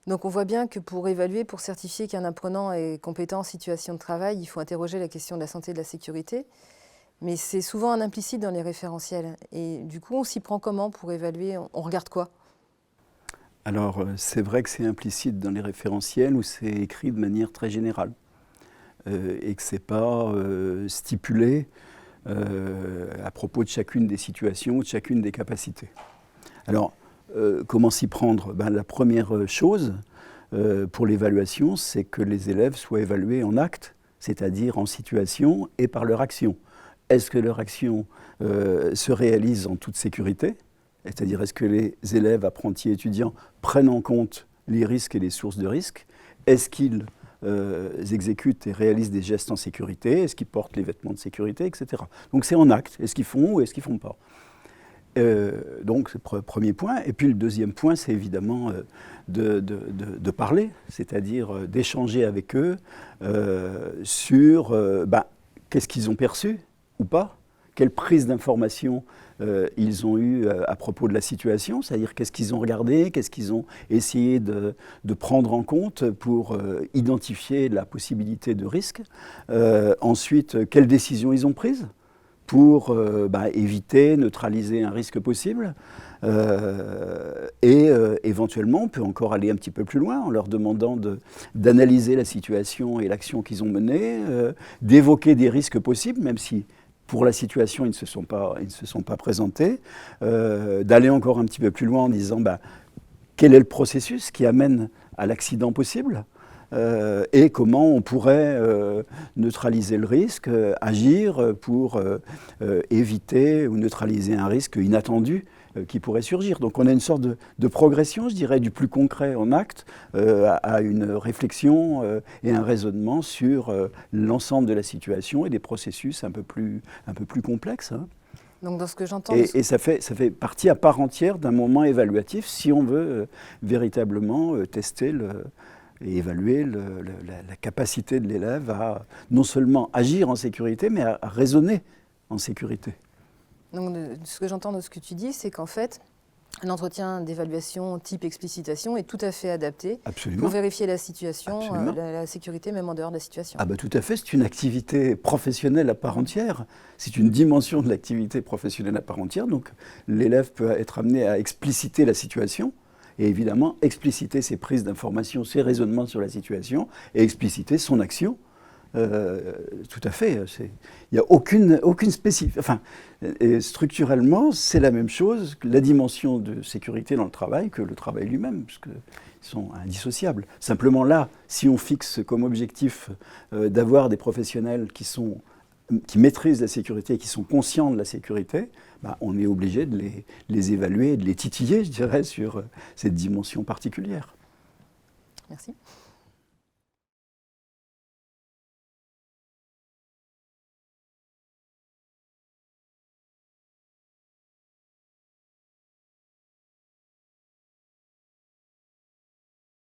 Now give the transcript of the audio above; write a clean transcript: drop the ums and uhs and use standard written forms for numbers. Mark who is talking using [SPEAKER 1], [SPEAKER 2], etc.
[SPEAKER 1] Donc on voit bien que pour évaluer, pour certifier qu'un apprenant est compétent en situation de travail, il faut interroger la question de la santé et de la sécurité. Mais c'est souvent un implicite dans les référentiels. Et du coup, on s'y prend comment pour évaluer? On regarde quoi?
[SPEAKER 2] Alors, c'est vrai que c'est implicite dans les référentiels où c'est écrit de manière très générale et que ce n'est pas stipulé à propos de chacune des situations, de chacune des capacités. Alors, comment s'y prendre? La première chose pour l'évaluation, c'est que les élèves soient évalués en acte, c'est-à-dire en situation et par leur action. Est-ce que leur action se réalise en toute sécurité? C'est-à-dire, est-ce que les élèves, apprentis, étudiants prennent en compte les risques et les sources de risques? Est-ce qu'ils exécutent et réalisent des gestes en sécurité? Est-ce qu'ils portent les vêtements de sécurité, etc. Donc c'est en acte. Est-ce qu'ils font ou est-ce qu'ils ne font pas? Donc c'est le premier point. Et puis le deuxième point, c'est évidemment de parler, c'est-à-dire d'échanger avec eux sur qu'est-ce qu'ils ont perçu ou pas, quelle prise d'information ils ont eue à propos de la situation, c'est-à-dire qu'est-ce qu'ils ont regardé, qu'est-ce qu'ils ont essayé de prendre en compte pour identifier la possibilité de risque. Ensuite, quelles décisions ils ont prises pour éviter, neutraliser un risque possible. Éventuellement, on peut encore aller un petit peu plus loin en leur demandant d'analyser la situation et l'action qu'ils ont menée, d'évoquer des risques possibles, même si pour la situation, ils ne se sont pas présentés, d'aller encore un petit peu plus loin en disant quel est le processus qui amène à l'accident possible et comment on pourrait neutraliser le risque, agir pour éviter ou neutraliser un risque inattendu qui pourrait surgir. Donc on a une sorte de progression, je dirais, du plus concret en acte à une réflexion et un raisonnement sur l'ensemble de la situation et des processus un peu plus complexes. Hein.
[SPEAKER 1] Donc dans ce que j'entends...
[SPEAKER 2] Et ça fait partie à part entière d'un moment évaluatif si on veut véritablement tester et évaluer la capacité de l'élève à non seulement agir en sécurité, mais à raisonner en sécurité.
[SPEAKER 1] Donc ce que j'entends de ce que tu dis, c'est qu'en fait, un entretien d'évaluation type explicitation est tout à fait adapté
[SPEAKER 2] Absolument.
[SPEAKER 1] Pour vérifier la situation, la sécurité, même en dehors de la situation.
[SPEAKER 2] Tout à fait, c'est une activité professionnelle à part entière. C'est une dimension de l'activité professionnelle à part entière. Donc l'élève peut être amené à expliciter la situation et évidemment expliciter ses prises d'informations, ses raisonnements sur la situation et expliciter son action. Tout à fait. Il n'y a aucune spécificité. Enfin, structurellement, c'est la même chose que la dimension de sécurité dans le travail que le travail lui-même, puisqu'ils sont indissociables. Simplement là, si on fixe comme objectif d'avoir des professionnels qui maîtrisent la sécurité et qui sont conscients de la sécurité, on est obligé de les évaluer et de les titiller, je dirais, sur cette dimension particulière.
[SPEAKER 1] Merci.